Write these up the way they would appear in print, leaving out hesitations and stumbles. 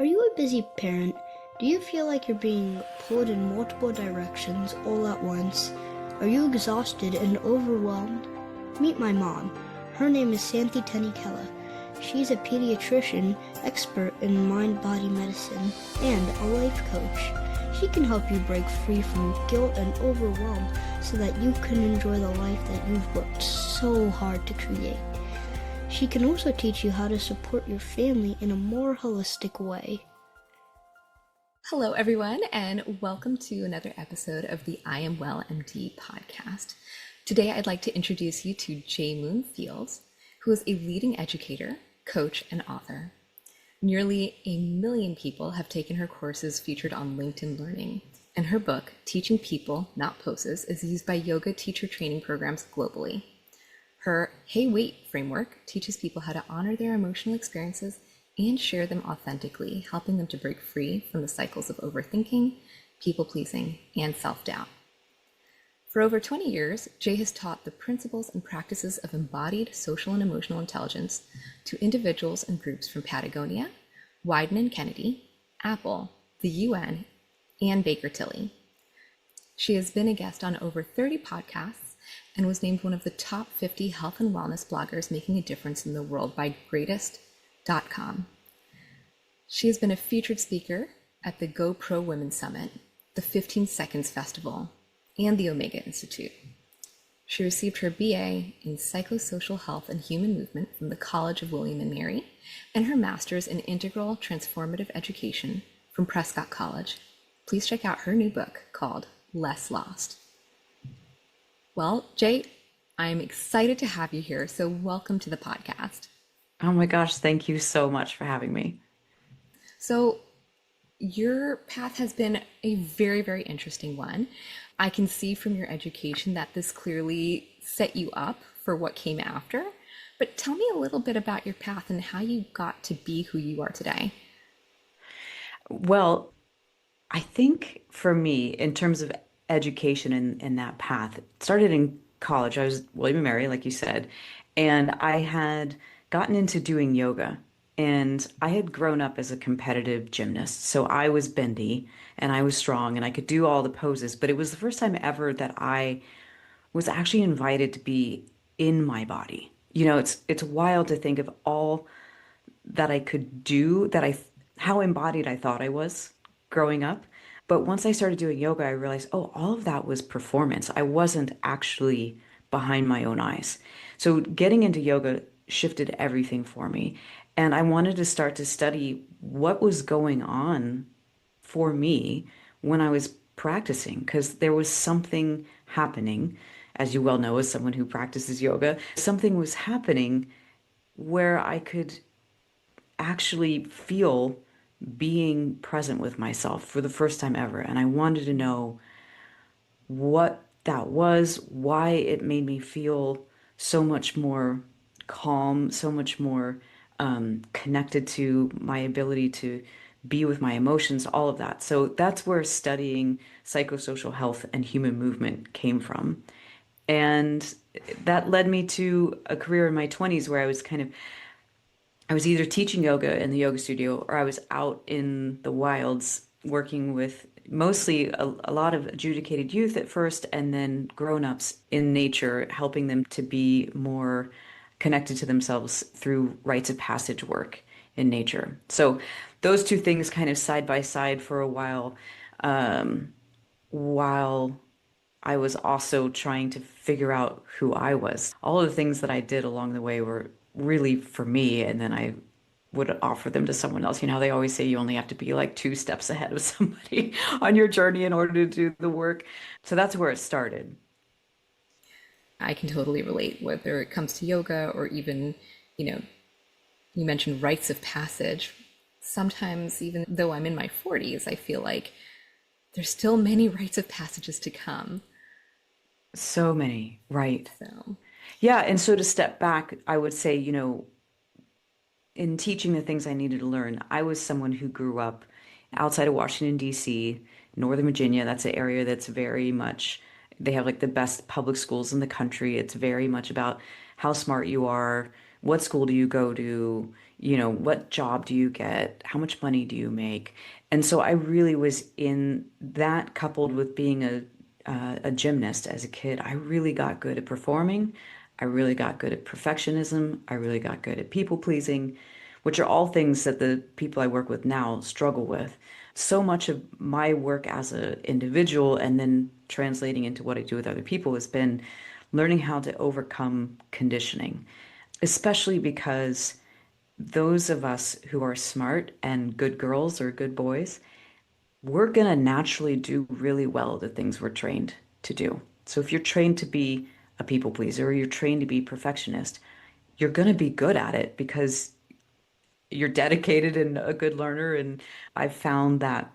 Are you a busy parent? Do you feel like you're being pulled in multiple directions all at once? Are you exhausted and overwhelmed? Meet my mom. Her name is Santi Tanikella. She's a pediatrician, expert in mind-body medicine, and a life coach. She can help you break free from guilt and overwhelm so that you can enjoy the life that you've worked so hard to create. She can also teach you how to support your family in a more holistic way. Hello, everyone, and welcome to another episode of the I Am Well MD podcast. Today, I'd like to introduce you to J. Moon Fields, who is a leading educator, coach, and author. Nearly 1 million people have taken her courses featured on LinkedIn Learning, and her book, Teaching People, Not Poses, is used by yoga teacher training programs globally. Her Hey Wait framework teaches people how to honor their emotional experiences and share them authentically, helping them to break free from the cycles of overthinking, people-pleasing, and self-doubt. For over 20 years, Jay has taught the principles and practices of embodied social and emotional intelligence to individuals and groups from Patagonia, Wieden and Kennedy, Apple, the UN, and Baker Tilly. She has been a guest on over 30 podcasts and was named one of the top 50 health and wellness bloggers making a difference in the world by Greatest.com. She has been a featured speaker at the GoPro Women's Summit, the 15 Seconds Festival, and the Omega Institute. She received her BA in Psychosocial Health and Human Movement from the College of William and Mary, and her master's in Integral Transformative Education from Prescott College. Please check out her new book called Less Lost. Well, Jay, I'm excited to have you here, so welcome to the podcast. Oh my gosh, thank you so much for having me. So your path has been a very, very interesting one. I can see from your education that this clearly set you up for what came after, but tell me a little bit about your path and how you got to be who you are today. Well, I think for me, in terms of education in that path, it started in college. I was William and Mary, like you said, and I had gotten into doing yoga. And I had grown up as a competitive gymnast. So I was bendy and I was strong and I could do all the poses. But it was the first time ever that I was actually invited to be in my body. You know, it's wild to think of all that I could do, how embodied I thought I was growing up. But once I started doing yoga, I realized, oh, all of that was performance. I wasn't actually behind my own eyes. So getting into yoga shifted everything for me. And I wanted to start to study what was going on for me when I was practicing, because there was something happening, as you well know, as someone who practices yoga, something was happening where I could actually feel being present with myself for the first time ever. And I wanted to know what that was, why it made me feel so much more calm, so much more connected to my ability to be with my emotions, all of that. So that's where studying psychosocial health and human movement came from. And that led me to a career in my 20s where I was either teaching yoga in the yoga studio or I was out in the wilds working with mostly a lot of adjudicated youth at first and then grown-ups in nature, helping them to be more connected to themselves through rites of passage work in nature. So those two things kind of side by side for a while I was also trying to figure out who I was. All of the things that I did along the way were really for me, and then I would offer them to someone else. You know, they always say you only have to be like 2 steps ahead of somebody on your journey in order to do the work. So that's where it started. I can totally relate, whether it comes to yoga or even, you mentioned rites of passage. Sometimes, even though I'm in my 40s, I feel like there's still many rites of passages to come. So many, right. So, Yeah, and so to step back, I would say, in teaching the things I needed to learn, I was someone who grew up outside of Washington, D.C., Northern Virginia. That's an area that's very much, they have like the best public schools in the country. It's very much about how smart you are, what school do you go to, what job do you get? How much money do you make? And so I really was in that, coupled with being a gymnast as a kid. I really got good at performing. I really got good at perfectionism. I really got good at people pleasing, which are all things that the people I work with now struggle with. So much of my work as an individual and then translating into what I do with other people has been learning how to overcome conditioning, especially because those of us who are smart and good girls or good boys, we're going to naturally do really well the things we're trained to do. So if you're trained to be a people pleaser or you're trained to be perfectionist, you're going to be good at it because you're dedicated and a good learner. And I've found that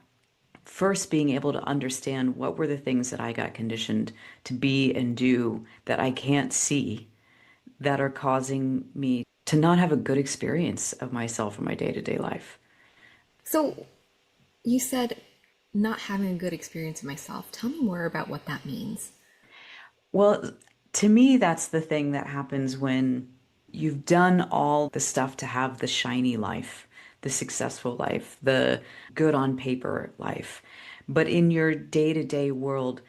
first being able to understand what were the things that I got conditioned to be and do that I can't see that are causing me to not have a good experience of myself in my day-to-day life. So you said not having a good experience of myself. Tell me more about what that means. Well, to me, that's the thing that happens when you've done all the stuff to have the shiny life, the successful life, the good on paper life. But in your day-to-day world,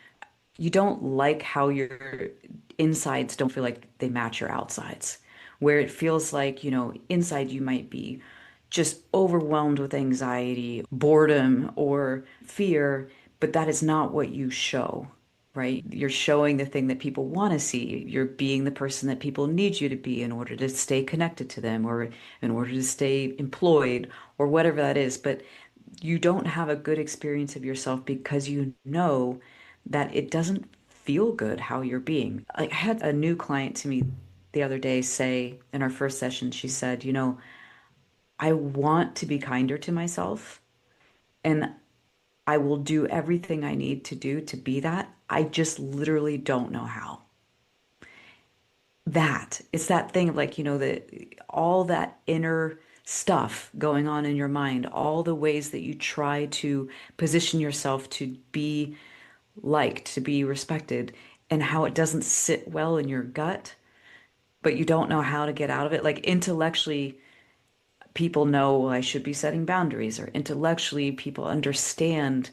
you don't like how your insides don't feel like they match your outsides, where it feels like, inside you might be just overwhelmed with anxiety, boredom, or fear, but that is not what you show, right? You're showing the thing that people want to see. You're being the person that people need you to be in order to stay connected to them or in order to stay employed or whatever that is. But you don't have a good experience of yourself because you know that it doesn't feel good how you're being. Like, I had a new client to me the other day say in our first session, she said, I want to be kinder to myself and I will do everything I need to do to be that. I just literally don't know how. That it's that thing of like, all that inner stuff going on in your mind, all the ways that you try to position yourself to be liked, to be respected, and how it doesn't sit well in your gut, but you don't know how to get out of it. Like intellectually, people know, well, I should be setting boundaries, or intellectually, people understand,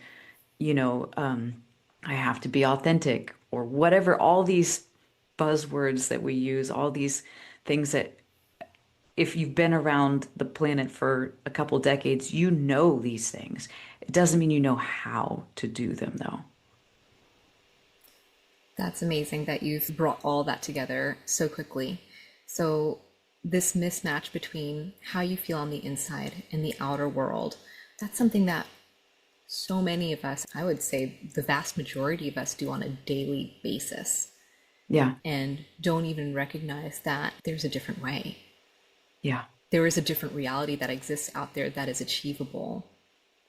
you know, um, I have to be authentic, or whatever, all these buzzwords that we use, all these things that if you've been around the planet for a couple decades, you know these things. It doesn't mean you know how to do them, though. That's amazing that you've brought all that together so quickly. So, this mismatch between how you feel on the inside and the outer world, that's something that so many of us, I would say the vast majority of us, do on a daily basis Yeah, and don't even recognize that there's a different way. yeah, There is a different reality that exists out there that is achievable.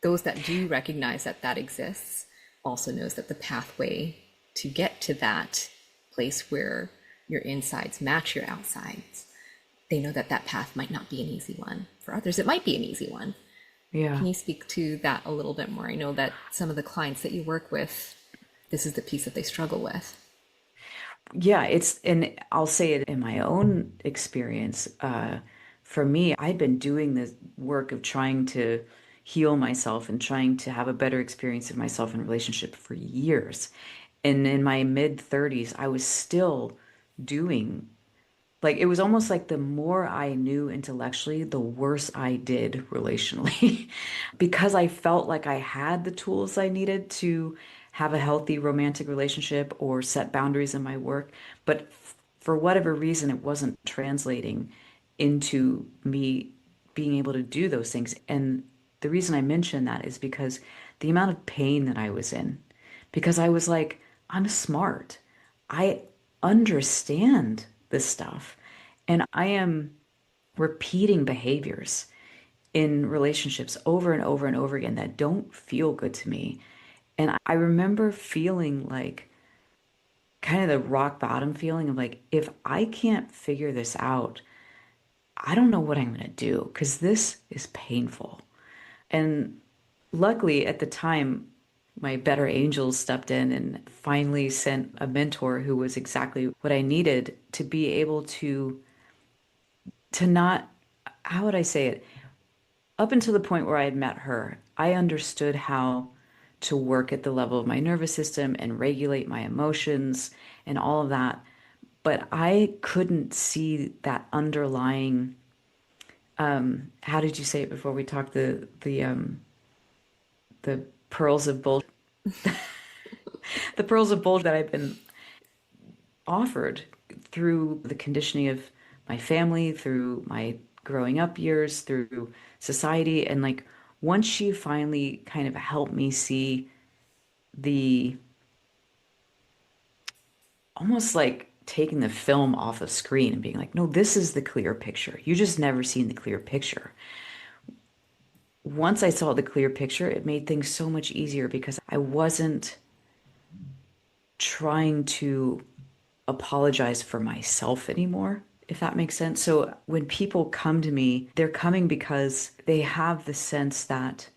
Those that do recognize that that exists also knows that the pathway to get to that place where your insides match your outsides, they know that that path might not be an easy one. For others, it might be an easy one. yeah. Can you speak to that a little bit more? I know that some of the clients that you work with, this is the piece that they struggle with. Yeah, and I'll say it in my own experience. For me, I've been doing the work of trying to heal myself and trying to have a better experience of myself in a relationship for years. And in my mid 30s, I was still doing, like, it was almost like the more I knew intellectually, the worse I did relationally. Because I felt like I had the tools I needed to have a healthy romantic relationship or set boundaries in my work. But for whatever reason, it wasn't translating into me being able to do those things. And the reason I mention that is because the amount of pain that I was in, because I was like, I'm smart. I understand this stuff. And I am repeating behaviors in relationships over and over and over again that don't feel good to me. And I remember feeling like kind of the rock bottom feeling of like, if I can't figure this out, I don't know what I'm going to do because this is painful. And luckily at the time, my better angels stepped in and finally sent a mentor who was exactly what I needed to be able to not how would I say it? Up until the point where I had met her, I understood how to work at the level of my nervous system and regulate my emotions and all of that. But I couldn't see that underlying, how did you say it before we talked, the pearls of bull, the pearls of bull that I've been offered through the conditioning of my family, through my growing up years, through society. And like once she finally kind of helped me see the almost like taking the film off of screen and being like, no, this is the clear picture. You just never seen the clear picture. Once I saw the clear picture, it made things so much easier because I wasn't trying to apologize for myself anymore, if that makes sense. So when people come to me, they're coming because they have the sense that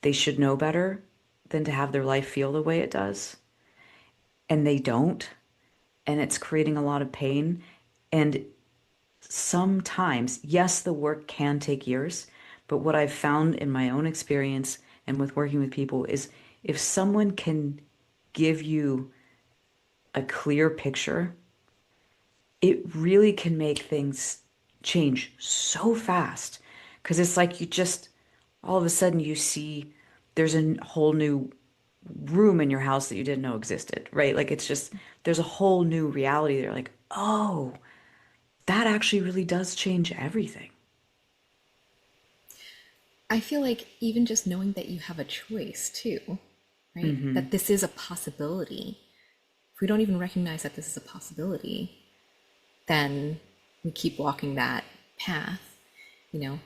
they should know better than to have their life feel the way it does. And they don't. And it's creating a lot of pain. And sometimes, yes, the work can take years. But what I've found in my own experience and with working with people is if someone can give you a clear picture, it really can make things change so fast. Because it's like you just, all of a sudden, you see there's a whole new room in your house that you didn't know existed, right? Like it's just, there's a whole new reality there. Like, oh, that actually really does change everything. I feel like even just knowing that you have a choice too, right? That this is a possibility. If we don't even recognize that this is a possibility, then we keep walking that path. You know,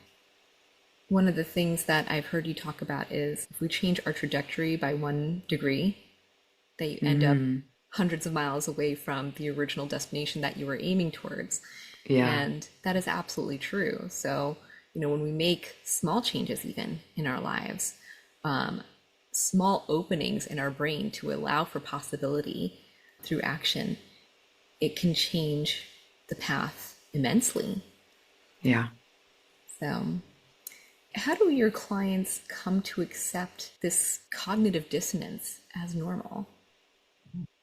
one of the things that I've heard you talk about is if we change our trajectory by 1 degree, that you end up Mm, hundreds of miles away from the original destination that you were aiming towards. yeah. And that is absolutely true. So, when we make small changes even in our lives, small openings in our brain to allow for possibility through action, it can change the path immensely. Yeah. So, how do your clients come to accept this cognitive dissonance as normal?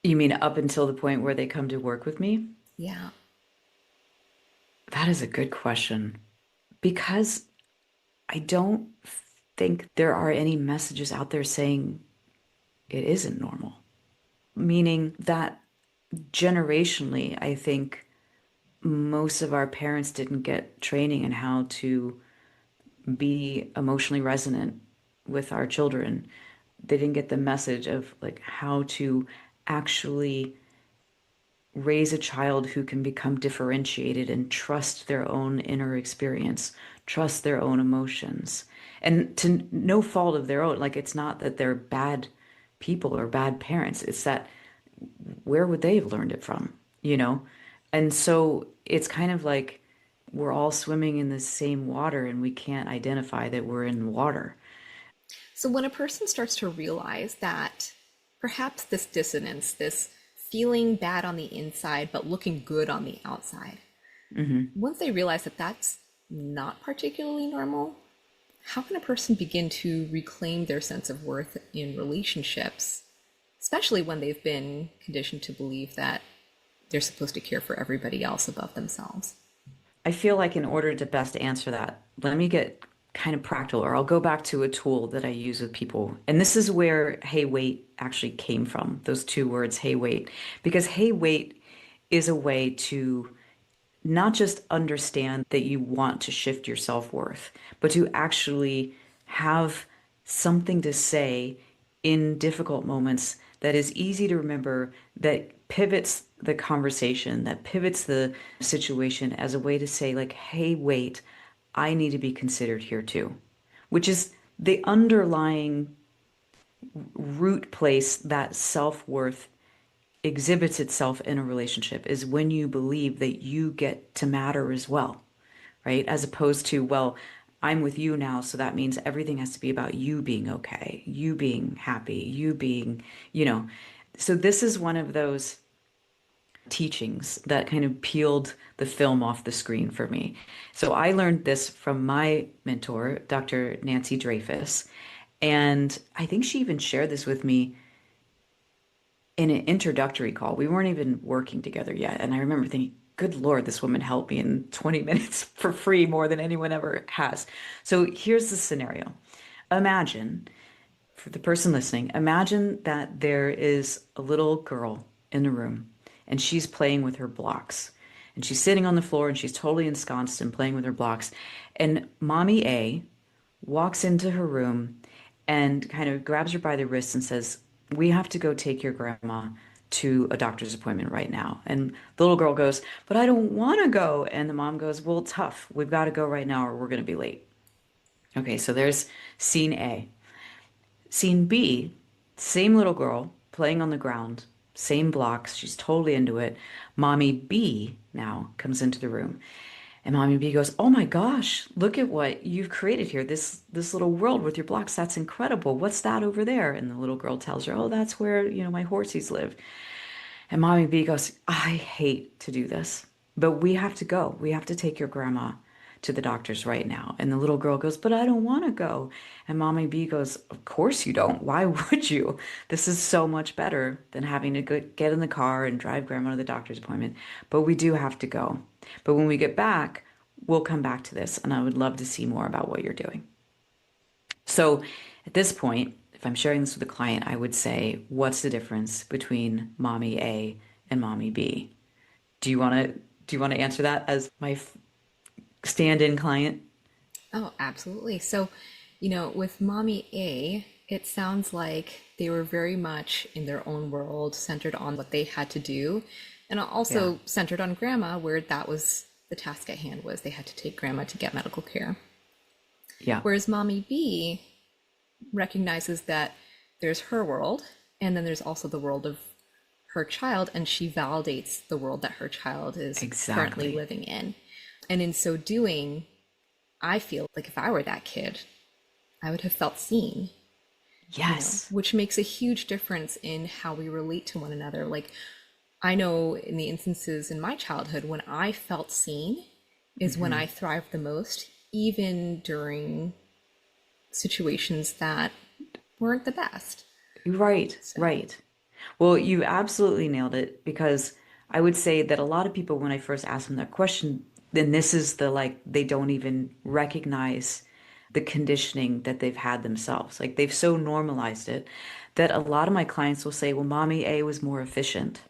You mean up until the point where they come to work with me? Yeah. That is a good question because I don't think there are any messages out there saying it isn't normal. Meaning that generationally, I think most of our parents didn't get training in how to be emotionally resonant with our children. They didn't get the message of like how to actually raise a child who can become differentiated and trust their own inner experience, trust their own emotions, and to no fault of their own. Like it's not that they're bad people or bad parents, it's that where would they have learned it from, you know? And so it's kind of like we're all swimming in the same water and we can't identify that we're in water. So when a person starts to realize that perhaps this dissonance, this feeling bad on the inside but looking good on the outside, once they realize that that's not particularly normal, how can a person begin to reclaim their sense of worth in relationships, especially when they've been conditioned to believe that they're supposed to care for everybody else above themselves? I feel like in order to best answer that, let me get kind of practical, or I'll go back to a tool that I use with people. And this is where hey, wait actually came from, those two words, hey, wait. Because hey, wait is a way to not just understand that you want to shift your self-worth, but to actually have something to say in difficult moments that is easy to remember, that pivots the conversation, that pivots the situation as a way to say, like, hey, wait, I need to be considered here too, which is the underlying root place that self-worth exhibits itself in a relationship is when you believe that you get to matter as well, right? As opposed to, well, I'm with you now, so that means everything has to be about you being okay, you being happy, you being, you know. So this is one of those teachings that kind of peeled the film off the screen for me. So I learned this from my mentor, Dr. Nancy Dreyfus. And I think she even shared this with me in an introductory call. We weren't even working together yet. And I remember thinking, good Lord, this woman helped me in 20 minutes for free more than anyone ever has. So here's the scenario. Imagine, for the person listening, imagine that there is a little girl in the room and she's playing with her blocks. And she's sitting on the floor and she's totally ensconced and playing with her blocks. And mommy A walks into her room and kind of grabs her by the wrist and says, we have to go take your grandma to a doctor's appointment right now. And the little girl goes, but I don't want to go. And the mom goes, well, tough. We've got to go right now or we're going to be late. Okay, so there's scene A. Scene B, same little girl playing on the ground, same blocks. She's totally into it. Mommy B now comes into the room. And Mommy B goes, "Oh my gosh, look at what you've created here. This little world with your blocks. That's incredible. What's that over there?" And the little girl tells her, "Oh, that's where, my horsies live." And Mommy B goes, "I hate to do this, but we have to go. We have to take your grandma to the doctor's right now." And the little girl goes, "But I don't want to go." And Mommy B goes, "Of course you don't. Why would you? This is so much better than having to get in the car and drive grandma to the doctor's appointment. But we do have to go. But when we get back, we'll come back to this, and I would love to see more about what you're doing." So at this point, if I'm sharing this with a client, I would say, what's the difference between mommy A and mommy B? Do you want to answer that as my stand-in client? Oh, absolutely. So, with mommy A, it sounds like they were very much in their own world, centered on what they had to do, and Yeah. also centered on grandma, where that was the task at hand was they had to take grandma to get medical care. Yeah. Whereas mommy B recognizes that there's her world, and then there's also the world of her child, and she validates the world that her child is currently Exactly. living in. And in so doing, I feel like if I were that kid, I would have felt seen, Yes. which makes a huge difference in how we relate to one another. Like, I know in the instances in my childhood when I felt seen is when I thrived the most, even during situations that weren't the best. Right, So, right. Well, you absolutely nailed it because I would say that a lot of people, when I first ask them that question, then this is the like, they don't even recognize the conditioning that they've had themselves. Like they've so normalized it that a lot of my clients will say, well, mommy A was more efficient,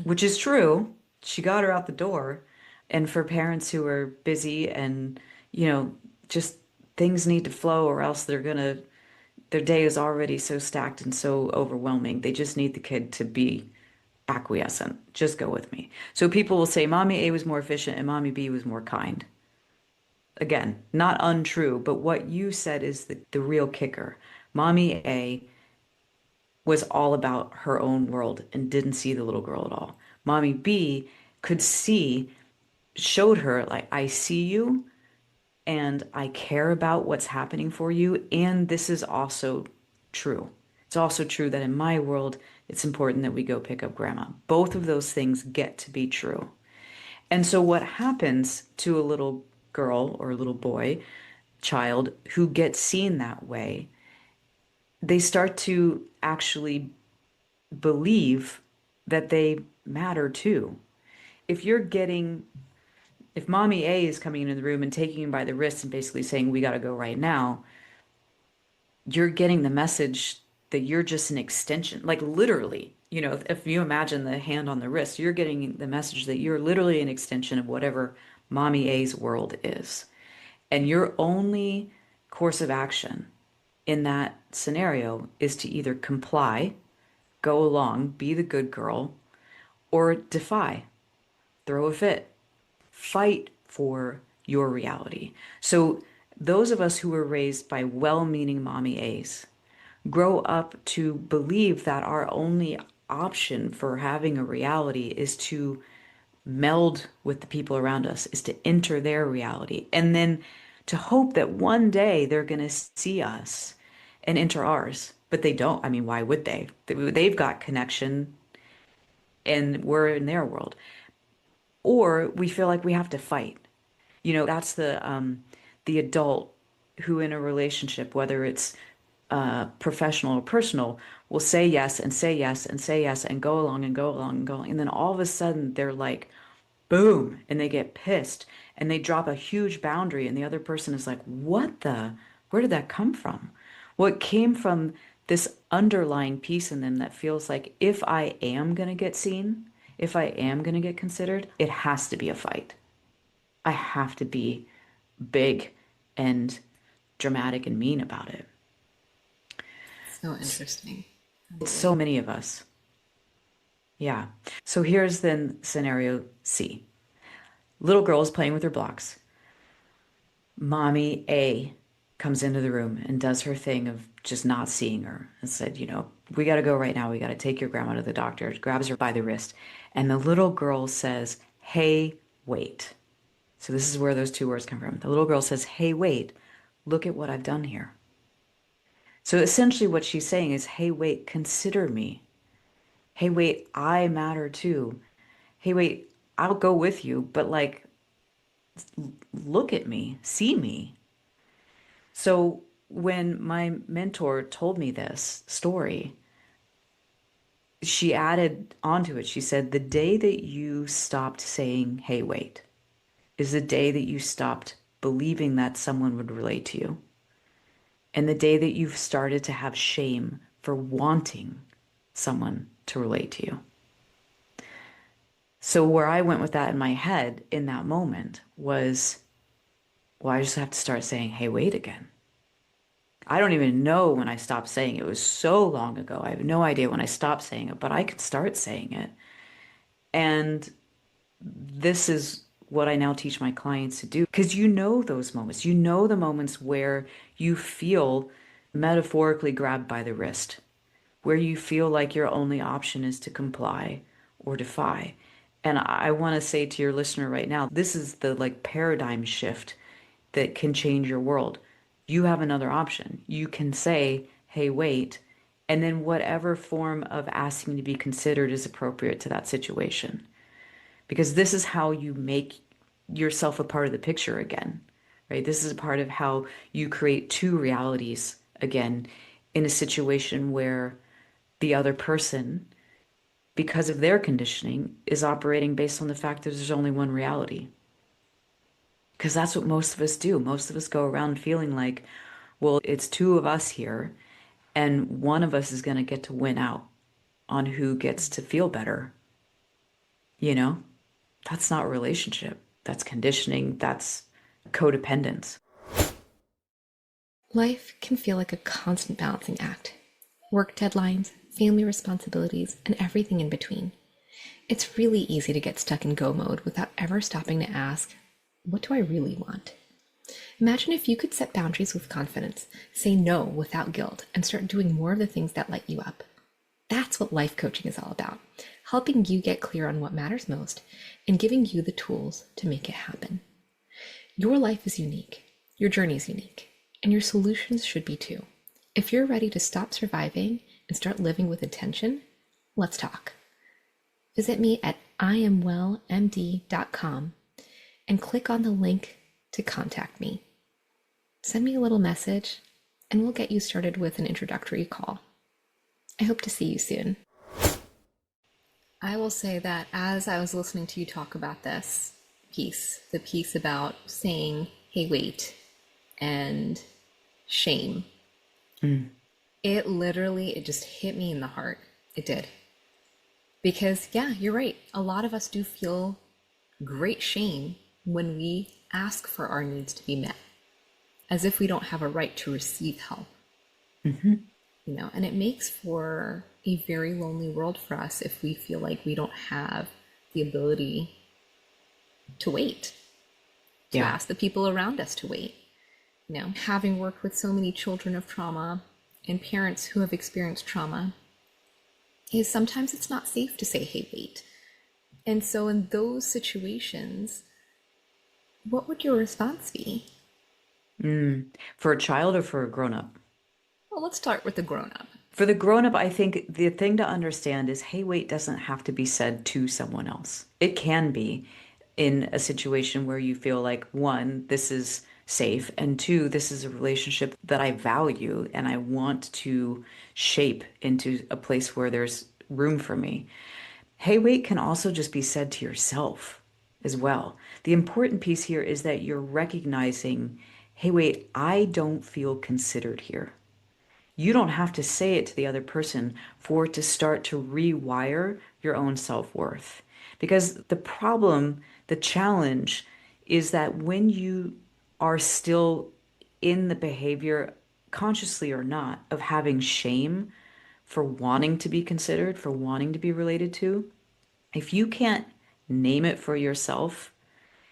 which is true. She got her out the door. And for parents who are busy and, you know, just things need to flow or else their day is already so stacked and so overwhelming. They just need the kid to be acquiescent. Just go with me. So people will say mommy A was more efficient and mommy B was more kind. Again, not untrue, but what you said is the real kicker. Mommy A was all about her own world and didn't see the little girl at all. Mommy B could see, showed her, like, I see you and I care about what's happening for you. And this is also true. It's also true that in my world, it's important that we go pick up grandma. Both of those things get to be true. And so, what happens to a little girl or a little boy, child who gets seen that way, they start to actually believe that they matter too. If you're getting if mommy A is coming into the room and taking you by the wrist and basically saying, we got to go right now, you're getting the message that you're just an extension, like literally, if you imagine the hand on the wrist, you're getting the message that you're literally an extension of whatever mommy A's world is. And your only course of action in that scenario is to either comply, go along, be the good girl, or defy, throw a fit, fight for your reality. So, those of us who were raised by well meaning mommy A's grow up to believe that our only option for having a reality is to meld with the people around us, is to enter their reality, and then to hope that one day they're going to see us and enter ours. But they don't. I mean, why would they? They've got connection and we're in their world. Or we feel like we have to fight. That's the adult who in a relationship, whether it's professional or personal, will say yes and say yes and say yes and go along and go along and go along. And then all of a sudden they're like, boom, and they get pissed and they drop a huge boundary. And the other person is like, where did that come from? Well, it came from this underlying piece in them that feels like if I am going to get seen, if I am going to get considered, it has to be a fight. I have to be big and dramatic and mean about it. So interesting. It's so many of us. Yeah. So here's then scenario C. Little girl is playing with her blocks. Mommy A comes into the room and does her thing of just not seeing her and said, we got to go right now. We got to take your grandma to the doctor. Grabs her by the wrist. And the little girl says, hey, wait. So this is where those two words come from. The little girl says, hey, wait, look at what I've done here. So essentially what she's saying is, hey, wait, consider me. Hey, wait, I matter too. Hey, wait, I'll go with you, but like, look at me, see me. So when my mentor told me this story, she added onto it. She said, the day that you stopped saying, hey, wait, is the day that you stopped believing that someone would relate to you. And the day that you've started to have shame for wanting someone to relate to you. So where I went with that in my head in that moment was, well, I just have to start saying, hey, wait again. I don't even know when I stopped saying it. It was so long ago. I have no idea when I stopped saying it, but I could start saying it. And this is what I now teach my clients to do. Because those moments. You know the moments where you feel metaphorically grabbed by the wrist, where you feel like your only option is to comply or defy. And I want to say to your listener right now, this is the paradigm shift that can change your world. You have another option. You can say, hey, wait, and then whatever form of asking to be considered is appropriate to that situation. Because this is how you make yourself a part of the picture again, right? This is a part of how you create two realities again in a situation where the other person, because of their conditioning, is operating based on the fact that there's only one reality. Because that's what most of us do. Most of us go around feeling like, well, it's two of us here, and one of us is going to get to win out on who gets to feel better. That's not a relationship. That's conditioning. That's codependence. Life can feel like a constant balancing act. Work deadlines, family responsibilities, and everything in between. It's really easy to get stuck in go mode without ever stopping to ask, what do I really want? Imagine if you could set boundaries with confidence, say no without guilt, and start doing more of the things that light you up. That's what life coaching is all about, helping you get clear on what matters most and giving you the tools to make it happen. Your life is unique, your journey is unique, and your solutions should be too. If you're ready to stop surviving and start living with intention, let's talk. Visit me at iamwellmd.com and click on the link to contact me. Send me a little message and we'll get you started with an introductory call. I hope to see you soon. I will say that as I was listening to you talk about this piece, the piece about saying, hey, wait, and shame, it just hit me in the heart. It did. Because yeah, you're right. A lot of us do feel great shame when we ask for our needs to be met, as if we don't have a right to receive help. And it makes for a very lonely world for us if we feel like we don't have the ability to wait, to ask the people around us to wait. Having worked with so many children of trauma and parents who have experienced trauma, is sometimes it's not safe to say, hey, wait. And so in those situations, what would your response be? For a child or for a grown-up? Well, let's start with the grown-up. For the grown up, I think the thing to understand is, hey, wait doesn't have to be said to someone else. It can be in a situation where you feel like, one, this is safe, and two, this is a relationship that I value and I want to shape into a place where there's room for me. Hey, wait can also just be said to yourself as well. The important piece here is that you're recognizing, hey, wait, I don't feel considered here. You don't have to say it to the other person for it to start to rewire your own self-worth. Because the problem, the challenge is that when you are still in the behavior, consciously or not, of having shame for wanting to be considered, for wanting to be related to, if you can't name it for yourself,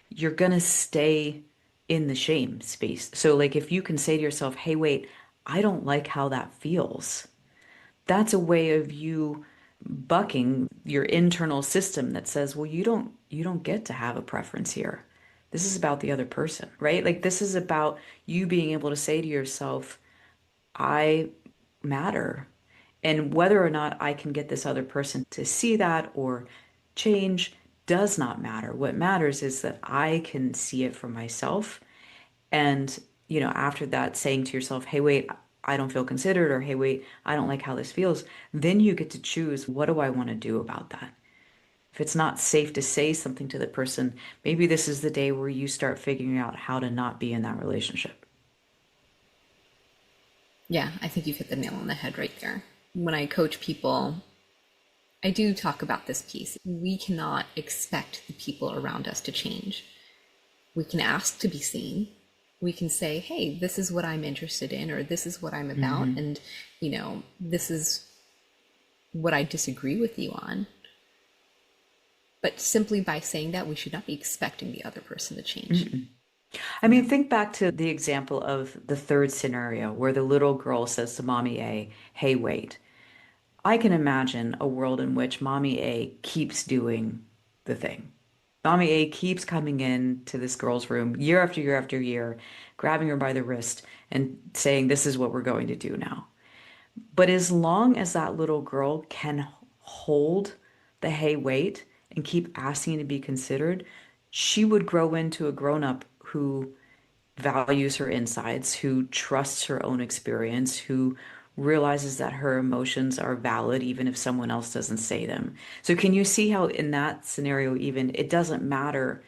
you're going to stay in the shame space. So, like, if you can say to yourself, hey, wait, I don't like how that feels, that's a way of you bucking your internal system that says, well, you don't get to have a preference here. This is about the other person, right? Like, this is about you being able to say to yourself, I matter. And whether or not I can get this other person to see that or change does not matter. What matters is that I can see it for myself. And, after that, saying to yourself, hey, wait, I don't feel considered, or hey, wait, I don't like how this feels, then you get to choose, what do I want to do about that? If it's not safe to say something to the person, maybe this is the day where you start figuring out how to not be in that relationship. Yeah, I think you've hit the nail on the head right there. When I coach people, I do talk about this piece. We cannot expect the people around us to change. We can ask to be seen. We can say, hey, this is what I'm interested in, or this is what I'm about, Hmm. and, this is what I disagree with you on. But simply by saying that, we should not be expecting the other person to change. I mean, think back to the example of the third scenario where the little girl says to mommy A, hey, wait. I can imagine a world in which mommy A keeps doing the thing. Mommy A keeps coming in to this girl's room year after year after year, grabbing her by the wrist and saying, this is what we're going to do now. But as long as that little girl can hold the hey, wait, and keep asking to be considered, she would grow into a grown up who values her insides, who trusts her own experience, who realizes that her emotions are valid even if someone else doesn't say them. So can you see how in that scenario even it doesn't matter,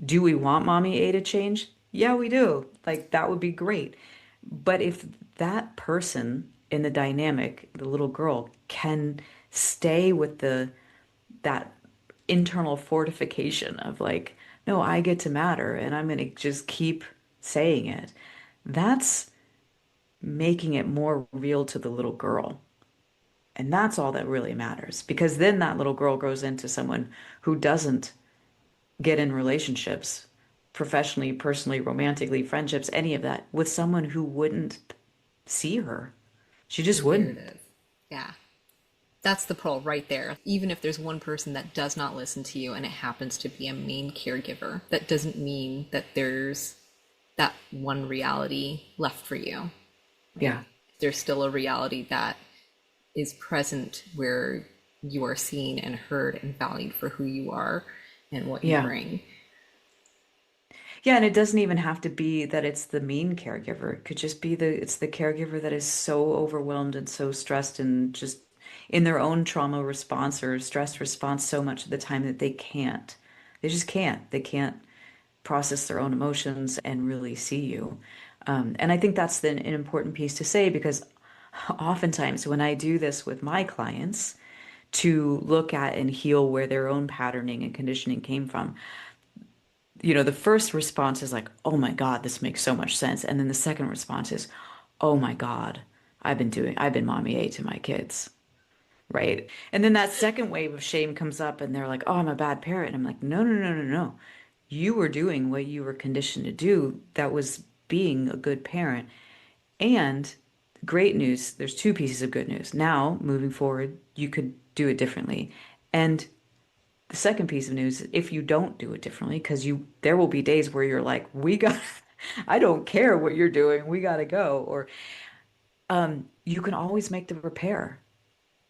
do we want mommy A to change? Yeah, we do. Like that would be great. But if that person in the dynamic, the little girl, can stay with the that internal fortification of like, no, I get to matter and I'm going to just keep saying it. That's making it more real to the little girl. And that's all that really matters because then that little girl grows into someone who doesn't get in relationships, professionally, personally, romantically, friendships, any of that, with someone who wouldn't see her. She just wouldn't. Imperative. Yeah. That's the pearl right there. Even if there's one person that does not listen to you and it happens to be a main caregiver, that doesn't mean that there's that one reality left for you, right? Yeah. There's still a reality that is present where you are seen and heard and valued for who you are and what you Yeah. bring. Yeah, and it doesn't even have to be that it's the mean caregiver. It could just be it's the caregiver that is so overwhelmed and so stressed and just in their own trauma response or stress response so much of the time that they can't. They just can't. They can't process their own emotions and really see you. And I think that's then an important piece to say because oftentimes when I do this with my clients to look at and heal where their own patterning and conditioning came from, the first response is like, oh my God, this makes so much sense. And then the second response is, oh my God, I've been mommy A to my kids. Right. And then that second wave of shame comes up and they're like, oh, I'm a bad parent. And I'm like, no, no, no, no, no. You were doing what you were conditioned to do. That was being a good parent. And great news, there's two pieces of good news. Now, moving forward, you could do it differently. And the second piece of news, if you don't do it differently, because there will be days where you're like, I don't care what you're doing, we gotta go. Or you can always make the repair.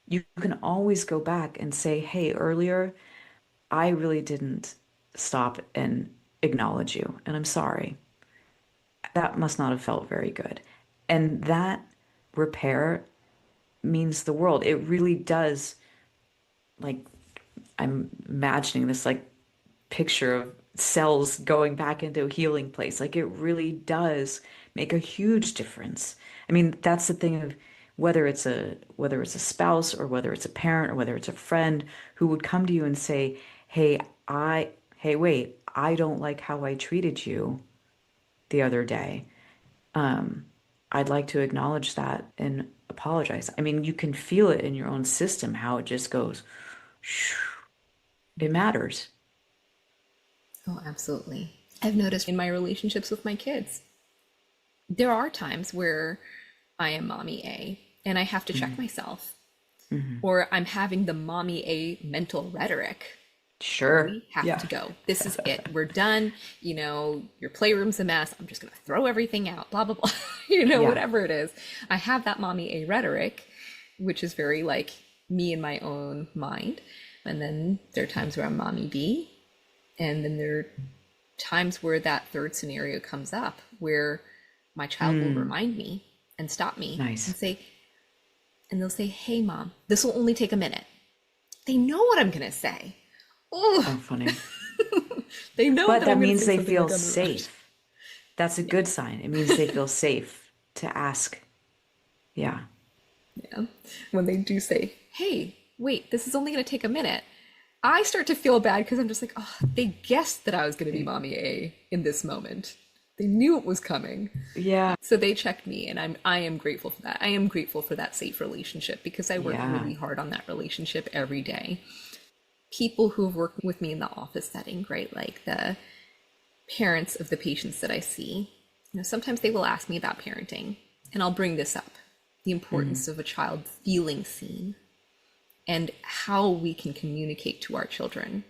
You can always go back and say, hey, earlier, I really didn't stop and acknowledge you, and I'm sorry. That must not have felt very good. And that repair means the world. It really does, like, I'm imagining this like picture of cells going back into a healing place. Like it really does make a huge difference. I mean, that's the thing of whether it's a spouse or whether it's a parent or whether it's a friend who would come to you and say, "Hey, hey, wait, I don't like how I treated you the other day. I'd like to acknowledge that and apologize." I mean, you can feel it in your own system how it just goes, it matters. Oh, absolutely. I've noticed in my relationships with my kids, there are times where I am mommy A and I have to check myself, or I'm having the mommy A mental rhetoric. Sure. We have Yeah. to go. This is it. We're done. Your playroom's a mess. I'm just going to throw everything out, blah, blah, blah. Yeah. Whatever it is. I have that mommy A rhetoric, which is very like me in my own mind. And then there are times where I'm mommy B. And then there are times where that third scenario comes up where my child will remind me and stop me Nice. and they'll say, hey, mom, this will only take a minute. They know what I'm going to say. Oh, Oh, funny. they know But that that I'm going to means say they something like feel I'm a rush. safe. That's a good sign. It means they feel safe to ask. Yeah. Yeah. When they do say, hey, wait, this is only going to take a minute, I start to feel bad because I'm just like, oh, they guessed that I was going to be mommy A in this moment. They knew it was coming. Yeah. So they checked me, and I am grateful for that. I am grateful for that safe relationship because I work Yeah. really hard on that relationship every day. People who have worked with me in the office setting, right? Like the parents of the patients that I see, sometimes they will ask me about parenting, and I'll bring this up, the importance of a child feeling seen and how we can communicate to our children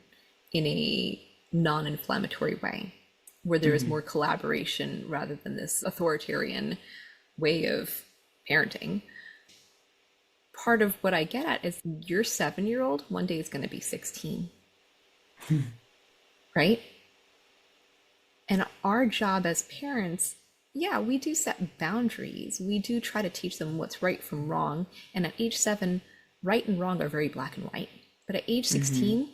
in a non-inflammatory way, where there is more collaboration rather than this authoritarian way of parenting. Part of what I get at is your 7-year old one day is going to be 16, right? And our job as parents, yeah, we do set boundaries. We do try to teach them what's right from wrong. And at age 7, right and wrong are very black and white. But at age 16,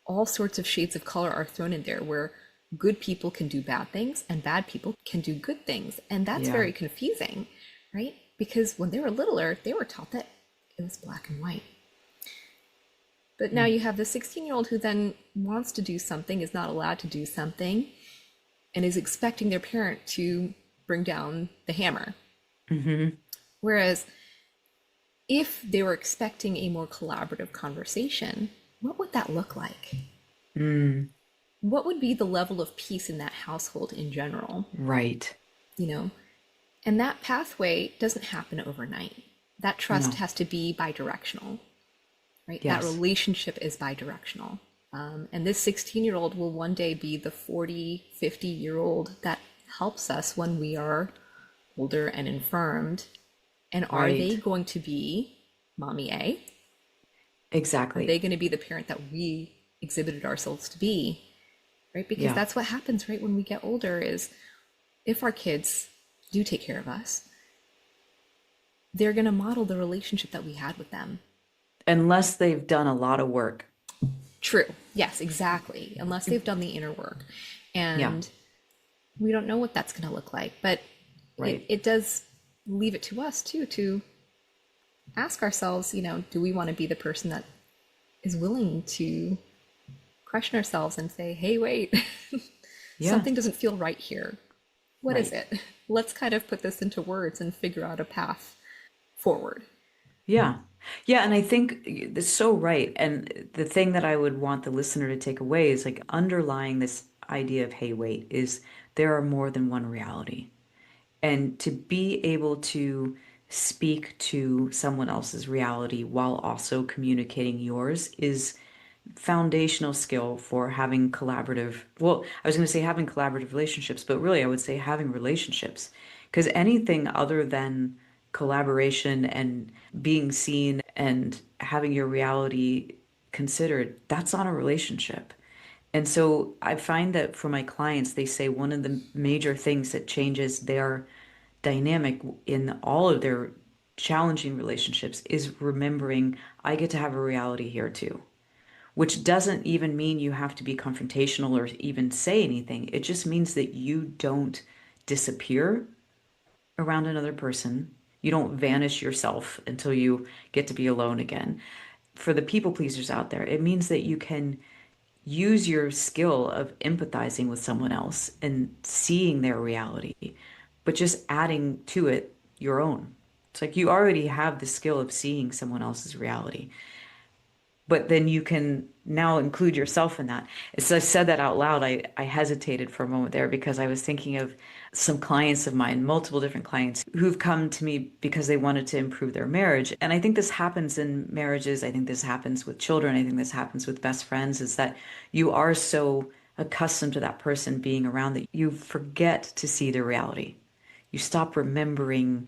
all sorts of shades of color are thrown in there where good people can do bad things and bad people can do good things. And that's Yeah. very confusing, right? Because when they were littler, they were taught that it was black and white. But now you have the 16-year-old who then wants to do something, is not allowed to do something, and is expecting their parent to bring down the hammer. Whereas if they were expecting a more collaborative conversation, what would that look like? What would be the level of peace in that household in general? Right. You know, and that pathway doesn't happen overnight. That trust No. has to be bi-directional, right? That Yes. relationship is bi-directional. And this 16-year-old will one day be the 40, 50-year-old that helps us when we are older and infirmed. And are they Right. going to be mommy A? Are Exactly. they going to be the parent that we exhibited ourselves to be? Right? Because Yeah. that's what happens, right? When we get older is if our kids do take care of us, they're going to model the relationship that we had with them. Unless they've done a lot of work. True. Yes, exactly. Unless they've done the inner work. Yeah. And we don't know what that's going to look like. But Right. it does leave it to us, too, to ask ourselves, do we want to be the person that is willing to question ourselves and say, hey, wait, Yeah. something doesn't feel right here. What is Right. it? Let's kind of put this into words and figure out a path forward. Yeah. Yeah, and I think that's so right. And the thing that I would want the listener to take away is like underlying this idea of, hey, wait, is there are more than one reality. And to be able to speak to someone else's reality while also communicating yours is foundational skill for having collaborative, well, I was going to say having collaborative relationships, but really I would say having relationships. Because anything other than collaboration and being seen and having your reality considered, that's not a relationship. And so I find that for my clients, they say one of the major things that changes their dynamic in all of their challenging relationships is remembering I get to have a reality here too, which doesn't even mean you have to be confrontational or even say anything. It just means that you don't disappear around another person. You don't vanish yourself until you get to be alone again. For the people pleasers out there, it means that you can use your skill of empathizing with someone else and seeing their reality, but just adding to it your own. It's like you already have the skill of seeing someone else's reality, but then you can now include yourself in that. As I said that out loud, I hesitated for a moment there because I was thinking of some clients of mine, multiple different clients who've come to me because they wanted to improve their marriage. And I think this happens in marriages. I think this happens with children. I think this happens with best friends, is that you are so accustomed to that person being around that you forget to see the reality. You stop remembering.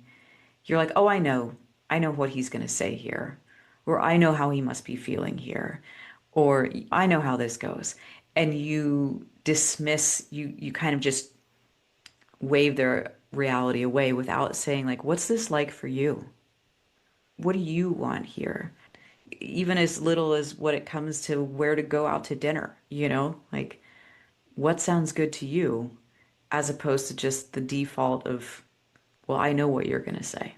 You're like, oh, I know what he's going to say here, or I know how he must be feeling here, or I know how this goes. And you dismiss, you kind of just wave their reality away without saying, like, what's this like for you? What do you want here? Even as little as what it comes to where to go out to dinner, like what sounds good to you, as opposed to just the default of, well, I know what you're going to say.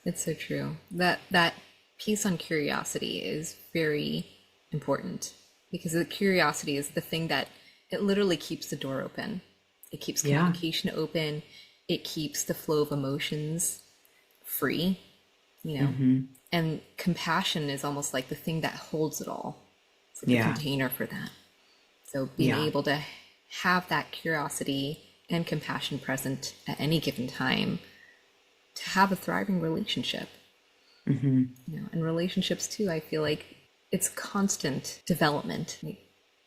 It's so true. That piece on curiosity is very important because the curiosity is the thing that it literally keeps the door open. It keeps Yeah. communication open. It keeps the flow of emotions free, you know. And compassion is almost like the thing that holds it all. It's like a Yeah. container for that. So being Yeah. able to have that curiosity and compassion present at any given time to have a thriving relationship. And relationships too, I feel like it's constant development. Like,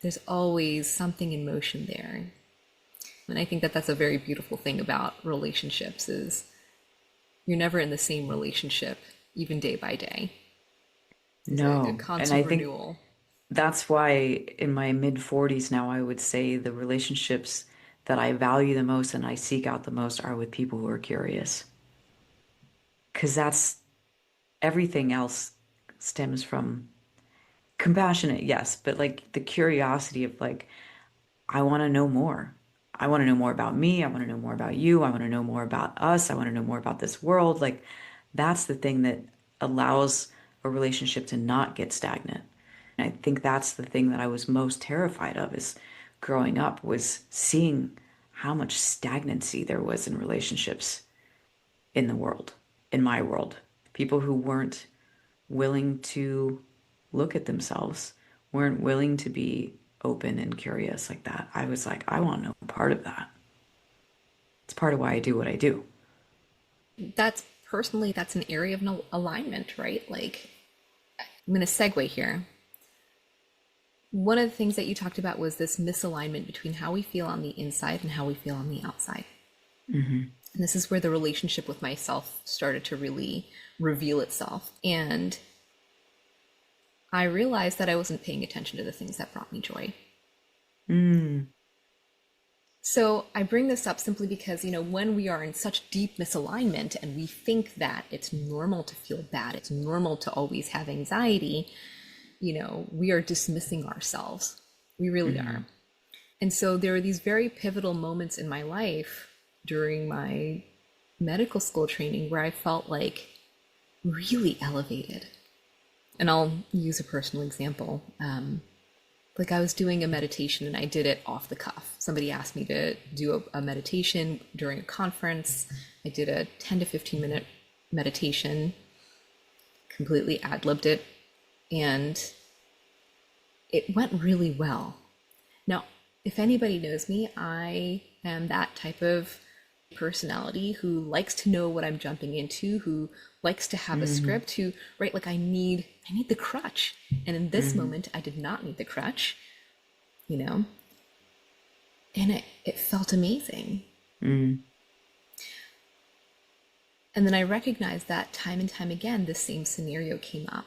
there's always something in motion there. And I think that that's a very beautiful thing about relationships is you're never in the same relationship, even day by day. There's a No. And I constant think renewal. that's why in my mid 40s now, I would say the relationships that I value the most and I seek out the most are with people who are curious. Because that's everything else stems from compassionate, yes, but like the curiosity of like, I want to know more. I want to know more about me. I want to know more about you. I want to know more about us. I want to know more about this world. Like, that's the thing that allows a relationship to not get stagnant. And I think that's the thing that I was most terrified of is growing up was seeing how much stagnancy there was in relationships in the world, in my world. People who weren't willing to look at themselves, weren't willing to be open and curious like that. I was like, I want no part of that. It's part of why I do what I do. That's personally, that's an area of no alignment, right? Like, I'm going to segue here. One of the things that you talked about was this misalignment between how we feel on the inside and how we feel on the outside. And this is where the relationship with myself started to really reveal itself. And I realized that I wasn't paying attention to the things that brought me joy. So I bring this up simply because, when we are in such deep misalignment and we think that it's normal to feel bad, it's normal to always have anxiety, we are dismissing ourselves. We really are. And so there were these very pivotal moments in my life during my medical school training where I felt like really elevated. And I'll use a personal example. Like I was doing a meditation and I did it off the cuff. Somebody asked me to do a meditation during a conference. I did a 10 to 15 minute meditation, completely ad-libbed it, and it went really well. Now, if anybody knows me, I am that type of personality who likes to know what I'm jumping into, who likes to have a script, who, right, like I need the crutch. And in this moment, I did not need the crutch, and it felt amazing. And And then I recognized that time and time again, the same scenario came up.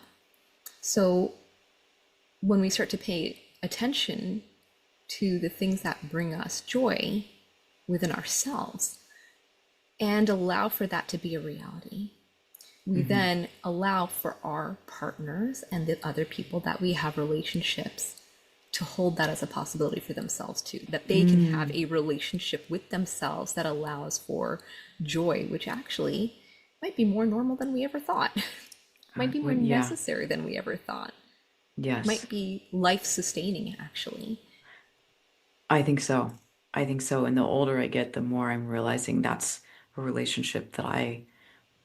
So when we start to pay attention to the things that bring us joy within ourselves and allow for that to be a reality, we then allow for our partners and the other people that we have relationships to hold that as a possibility for themselves too, that they can have a relationship with themselves that allows for joy, which actually might be more normal than we ever thought, might be more Yeah. necessary than we ever thought, Yes. might be life sustaining actually. I think so. I think so. And the older I get, the more I'm realizing that's a relationship that I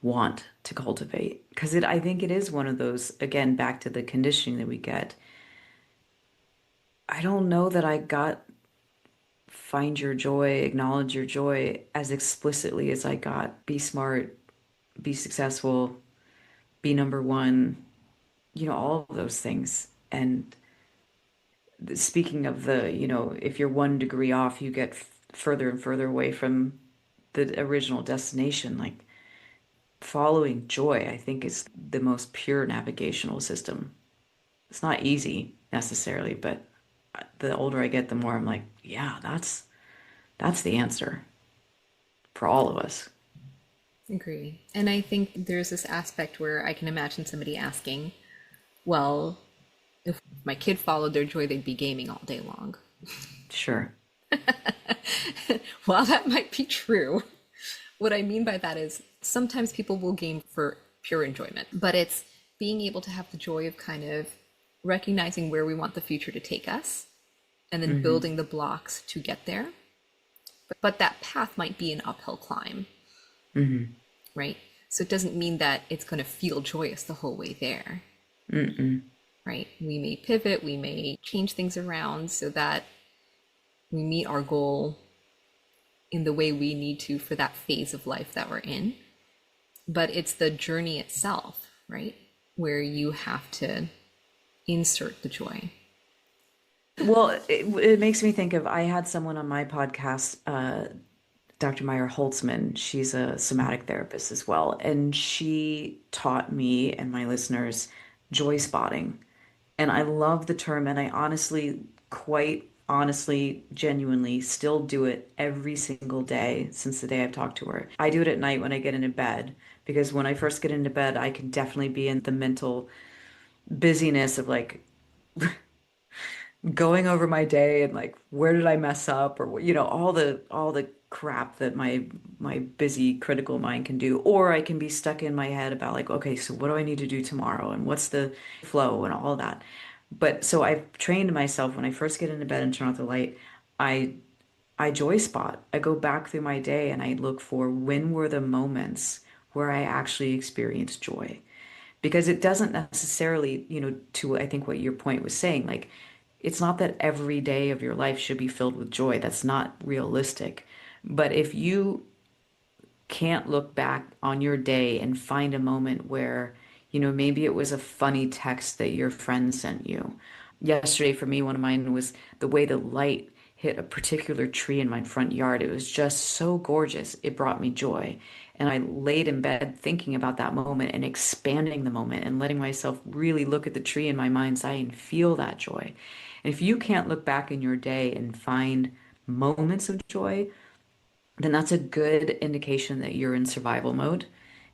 want to cultivate. Because I think it is one of those, again, back to the conditioning that we get. I don't know that I got find your joy, acknowledge your joy as explicitly as I got be smart, be successful, be number one, all of those things. And speaking of if you're 1 degree off, you get further and further away from the original destination. Like following joy, I think is the most pure navigational system. It's not easy necessarily, but the older I get, the more I'm like, yeah, that's the answer for all of us. Agree. And I think there's this aspect where I can imagine somebody asking, well, if my kid followed their joy, they'd be gaming all day long. Sure. While that might be true, what I mean by that is sometimes people will game for pure enjoyment, but it's being able to have the joy of kind of recognizing where we want the future to take us and then Hmm. building the blocks to get there. But that path might be an uphill climb, Hmm. right? So it doesn't mean that it's going to feel joyous the whole way there, Mm-mm. right? We may pivot, we may change things around so that we meet our goal in the way we need to for that phase of life that we're in. But it's the journey itself, right? Where you have to insert the joy. Well, it makes me think of I had someone on my podcast, Dr. Meyer Holtzman. She's a somatic therapist as well, and she taught me and my listeners joy spotting. And I love the term, and I honestly, quite honestly, genuinely still do it every single day since the day I've talked to her. I do it at night when I get into bed because when I first get into bed, I can definitely be in the mental busyness of like going over my day and like where did I mess up or all the crap that my busy critical mind can do, or I can be stuck in my head about like, okay, so what do I need to do tomorrow and what's the flow and all of that. But so I've trained myself when I first get into bed and turn off the light, I I joy spot. I go back through my day and I look for when were the moments where I actually experienced joy, because it doesn't necessarily, to I think what your point was saying, like it's not that every day of your life should be filled with joy. That's not realistic. But if you can't look back on your day and find a moment where, maybe it was a funny text that your friend sent you. Yesterday, for me, one of mine was the way the light hit a particular tree in my front yard. It was just so gorgeous. It brought me joy. And I laid in bed thinking about that moment and expanding the moment and letting myself really look at the tree in my mind's eye and feel that joy. And if you can't look back in your day and find moments of joy, then that's a good indication that you're in survival mode.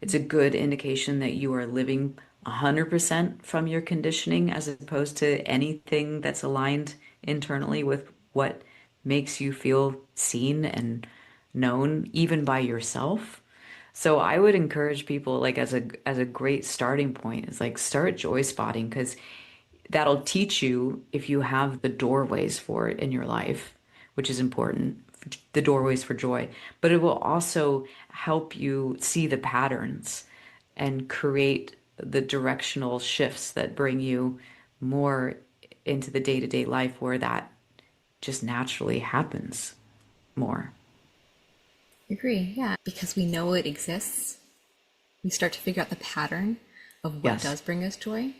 It's a good indication that you are living 100% from your conditioning as opposed to anything that's aligned internally with what makes you feel seen and known, even by yourself. So I would encourage people like as a great starting point is like start joy spotting because that'll teach you if you have the doorways for it in your life, which is important, the doorways for joy, but it will also help you see the patterns and create the directional shifts that bring you more into the day-to-day life where that just naturally happens more. Agree, yeah. Because we know it exists, we start to figure out the pattern of what Yes. does bring us joy.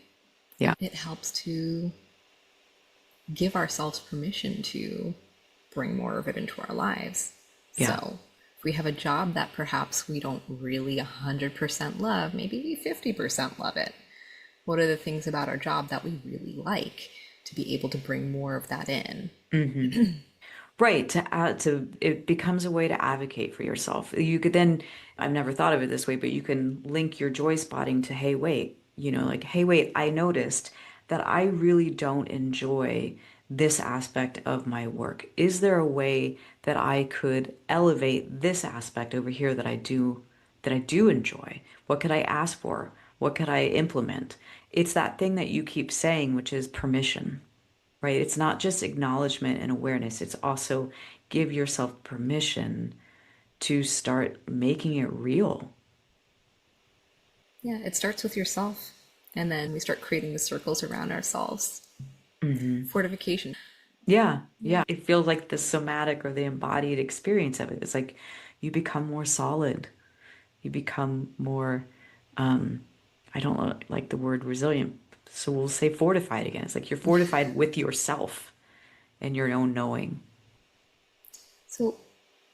Yeah. It helps to give ourselves permission to bring more of it into our lives. Yeah. So If we have a job that perhaps we don't really 100% love, maybe we 50% love it. What are the things about our job that we really like to be able to bring more of that in? Right, it becomes a way to advocate for yourself. You could then, I've never thought of it this way, but you can link your joy spotting to, hey, wait, like, hey, wait, I noticed that I really don't enjoy this aspect of my work. Is there a way that I could elevate this aspect over here that I do enjoy? What could I ask for? What could I implement? It's that thing that you keep saying, which is permission, right? It's not just acknowledgement and awareness. It's also give yourself permission to start making it real. Yeah, it starts with yourself. And then we start creating the circles around ourselves. Fortification. Yeah, yeah. It feels like the somatic or the embodied experience of it. It's like you become more solid. You become more, I don't like the word resilient, so we'll say fortified again. It's like you're fortified with yourself and your own knowing. So,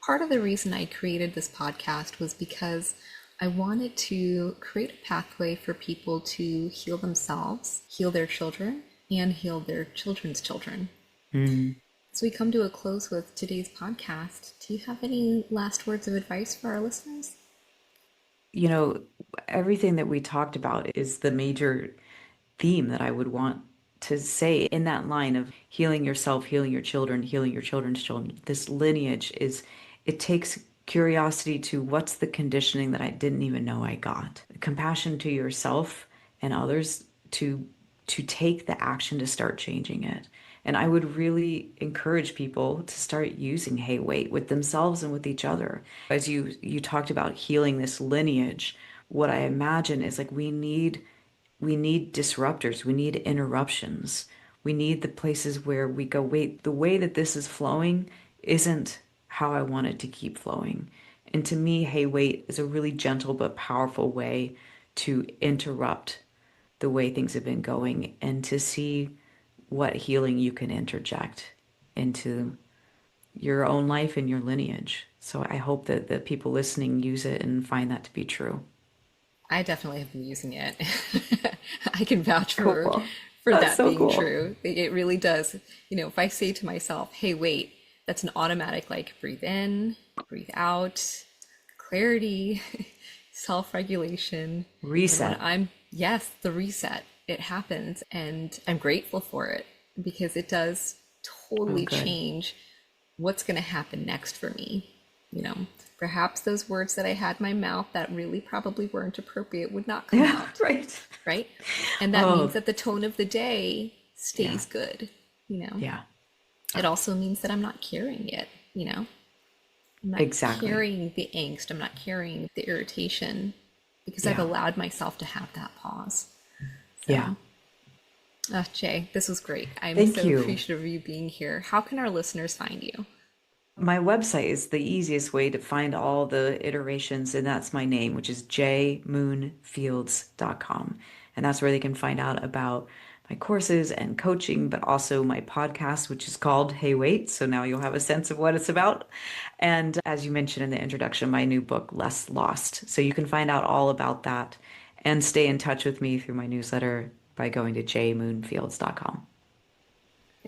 part of the reason I created this podcast was because I wanted to create a pathway for people to heal themselves, heal their children, and heal their children's children. So, we come to a close with today's podcast. Do you have any last words of advice for our listeners? Everything that we talked about is the major theme that I would want to say in that line of healing yourself, healing your children, healing your children's children. This lineage it takes curiosity to what's the conditioning that I didn't even know I got. Compassion to yourself and others to take the action to start changing it. And I would really encourage people to start using hey wait with themselves and with each other. As you talked about healing this lineage, what I imagine is like we need disruptors, we need interruptions. We need the places where we go, wait, the way that this is flowing isn't how I want it to keep flowing. And to me, hey wait is a really gentle but powerful way to interrupt the way things have been going and to see what healing you can interject into your own life and your lineage. So I hope that the people listening use it and find that to be true. I definitely have been using it. I can vouch Cool. for That's that so being cool. true. It really does. If I say to myself, hey, wait, that's an automatic like breathe in, breathe out, clarity, self-regulation. Reset. Yes, the reset, it happens. And I'm grateful for it because it does totally good. change what's going to happen next for me. Perhaps those words that I had in my mouth that really probably weren't appropriate would not come out. Right. And that means that the tone of the day stays good, Yeah. It also means that I'm not carrying it, I'm not carrying the angst. I'm not carrying the irritation because I've allowed myself to have that pause. So, Yeah. Jay, this was great. I'm Thank so you. appreciative of you being here. How can our listeners find you? My website is the easiest way to find all the iterations, and that's my name, which is jmoonfields.com. And that's where they can find out about my courses and coaching, but also my podcast, which is called Hey Wait. So now you'll have a sense of what it's about. And as you mentioned in the introduction, my new book, Less Lost. So you can find out all about that and stay in touch with me through my newsletter by going to jmoonfields.com.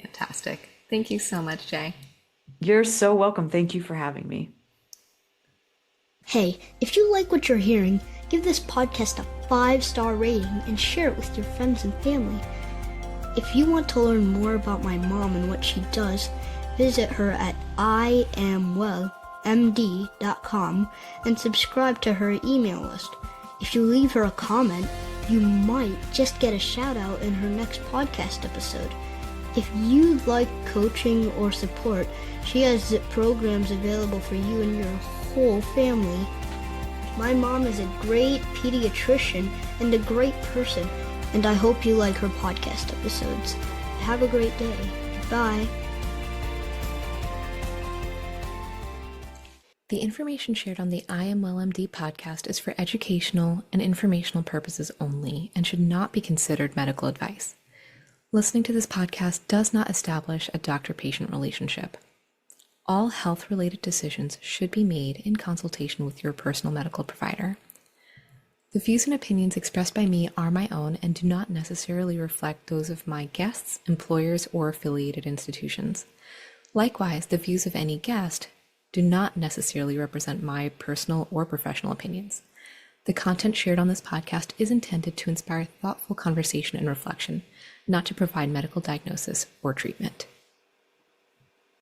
Fantastic. Thank you so much, Jay. You're so welcome. Thank you for having me. Hey, if you like what you're hearing, give this podcast a 5-star rating and share it with your friends and family. If you want to learn more about my mom and what she does, visit her at iamwellmd.com and subscribe to her email list. If you leave her a comment, you might just get a shout out in her next podcast episode. If you'd like coaching or support, she has programs available for you and your whole family. My mom is a great pediatrician and a great person, and I hope you like her podcast episodes. Have a great day. Bye. The information shared on the I Am Well MD podcast is for educational and informational purposes only and should not be considered medical advice. Listening to this podcast does not establish a doctor-patient relationship. All health-related decisions should be made in consultation with your personal medical provider. The views and opinions expressed by me are my own and do not necessarily reflect those of my guests, employers, or affiliated institutions. Likewise, the views of any guest do not necessarily represent my personal or professional opinions. The content shared on this podcast is intended to inspire thoughtful conversation and reflection, not to provide medical diagnosis or treatment.